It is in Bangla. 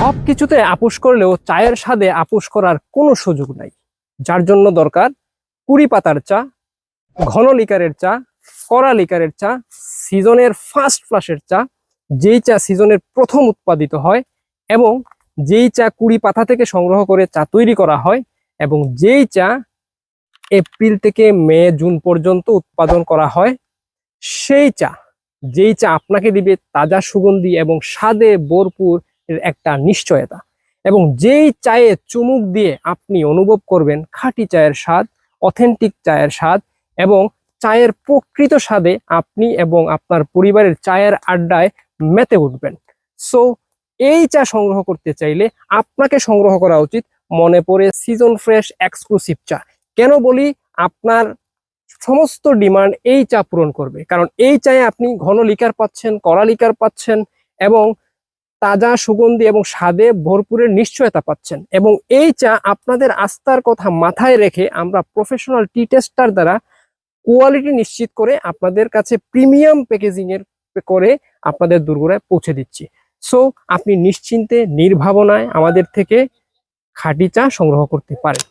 সব কিছুতে আপোষ করলেও চায়ের স্বাদে আপোষ করার কোনো সুযোগ নাই। যার জন্য দরকার কুড়ি পাতার চা, ঘন লিকারের চা, কড়া লিকারের চা, সিজনের ফার্স্ট ফ্লাশের চা, যেই চা সিজনের প্রথম উৎপাদিত হয় এবং যেই চা কুড়ি পাতা থেকে সংগ্রহ করে চা তৈরি করা হয় এবং যেই চা এপ্রিল থেকে মে জুন পর্যন্ত উৎপাদন করা হয়, সেই চা যেই চা আপনাকে দিবে তাজা সুগন্ধি এবং স্বাদে ভরপুর একটা নিশ্চয়তা, এবং যেই চায়ে চুমুক দিয়ে আপনি অনুভব করবেন খাঁটি চায়ের স্বাদ, অথেন্টিক চায়ের স্বাদ এবং চায়ের প্রকৃত স্বাদে আপনি এবং আপনার পরিবারের চায়ের আড্ডায় মেতে উঠবেন। সো এই চা সংগ্রহ করতে চাইলে আপনাকে সংগ্রহ করা উচিত মনে পড়ে সিজন ফ্রেশ এক্সক্লুসিভ চা। কেন বলি? আপনার সমস্ত ডিমান্ড এই চা পূরণ করবে, কারণ এই চায়ে আপনি ঘন লিকার পাচ্ছেন, কড়া লিকার পাচ্ছেন এবং তাজা সুগন্ধি এবং স্বাদে ভরপুরের নিশ্চয়তা পাচ্ছেন। এবং এই চা আপনাদের আস্থার কথা মাথায় রেখে আমরা প্রফেশনাল টি টেস্টার দ্বারা কোয়ালিটি নিশ্চিত করে আপনাদের কাছে প্রিমিয়াম প্যাকেজিং এর করে আপনাদের দোরগোড়ায় পৌঁছে দিচ্ছি। সো আপনি নিশ্চিন্তে নির্ভাবনায় আমাদের থেকে খাঁটি চা সংগ্রহ করতে পারেন।